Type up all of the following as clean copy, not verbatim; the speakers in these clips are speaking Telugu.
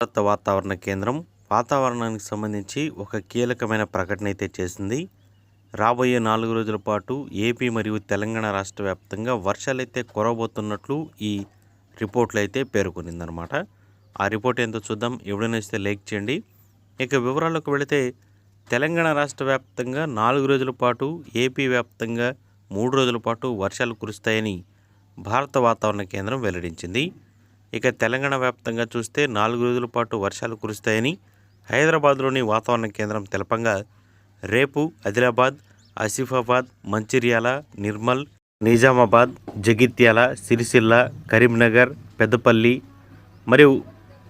భారత వాతావరణ కేంద్రం వాతావరణానికి సంబంధించి ఒక కీలకమైన ప్రకటన అయితే చేసింది. రాబోయే 4 రోజుల పాటు ఏపీ మరియు తెలంగాణ రాష్ట్ర వ్యాప్తంగా వర్షాలైతే కురవబోతున్నట్లు ఈ రిపోర్ట్లో అయితే పేర్కొనిందనమాట. ఆ రిపోర్ట్ ఏంటో చూద్దాం. ఎవడైనా ఇస్తే లైక్ చేయండి. ఇక వివరాల్లోకి వెళితే తెలంగాణ రాష్ట్ర వ్యాప్తంగా 4 రోజుల పాటు, ఏపీ వ్యాప్తంగా 3 రోజుల పాటు వర్షాలు కురుస్తాయని భారత వాతావరణ కేంద్రం వెల్లడించింది. ఇక తెలంగాణ వ్యాప్తంగా చూస్తే 4 రోజుల పాటు వర్షాలు కురుస్తాయని హైదరాబాద్లోని వాతావరణ కేంద్రం తెలపంగా, రేపు ఆదిలాబాద్, ఆసిఫాబాద్, మంచిర్యాల, నిర్మల్, నిజామాబాద్, జగిత్యాల, సిరిసిల్ల, కరీంనగర్, పెద్దపల్లి మరియు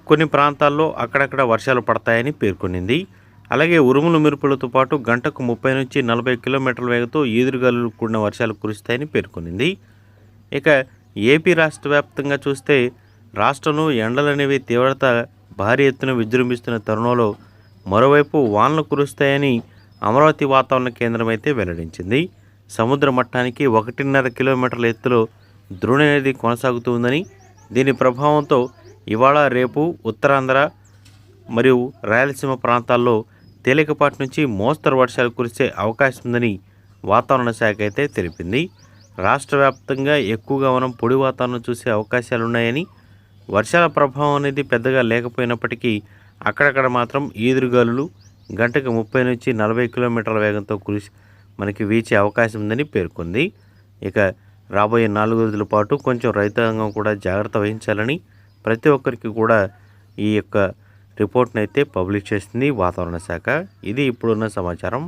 కొన్ని ప్రాంతాల్లో అక్కడక్కడ వర్షాలు పడతాయని పేర్కొనింది. అలాగే ఉరుములు మెరుపులతో పాటు గంటకు 30 నుంచి 40 కిలోమీటర్ల వేగంతో ఈదురుగాలులు కూడిన వర్షాలు కురుస్తాయని పేర్కొనింది. ఇక ఏపీ రాష్ట్ర వ్యాప్తంగా చూస్తే రాష్ట్రంలో ఎండలనేవి తీవ్రత భారీ ఎత్తున విజృంభిస్తున్న తరుణంలో మరోవైపు వానలు కురుస్తాయని అమరావతి వాతావరణ కేంద్రం అయితే వెల్లడించింది. సముద్ర మట్టానికి 1.5 కిలోమీటర్ల ఎత్తులో ద్రోణి అనేది కొనసాగుతుందని, దీని ప్రభావంతో ఇవాళ రేపు ఉత్తరాంధ్ర మరియు రాయలసీమ ప్రాంతాల్లో తేలికపాటి నుంచి మోస్తరు వర్షాలు కురిసే అవకాశం ఉందని వాతావరణ శాఖ అయితే తెలిపింది. రాష్ట్ర వ్యాప్తంగా ఎక్కువగా మనం పొడి వాతావరణం చూసే అవకాశాలున్నాయని, వర్షాల ప్రభావం అనేది పెద్దగా లేకపోయినప్పటికీ అక్కడక్కడ మాత్రం ఈదురుగాలులు గంటకు 30 నుంచి 40 కిలోమీటర్ల వేగంతో మనకి వీచే అవకాశం ఉందని పేర్కొంది. ఇక రాబోయే 4 రోజుల పాటు కొంచెం రైతాంగం కూడా జాగ్రత్త వహించాలని ప్రతి ఒక్కరికి కూడా ఈ యొక్క రిపోర్ట్ని అయితే పబ్లిష్ చేసింది వాతావరణ శాఖ. ఇది ఇప్పుడున్న సమాచారం.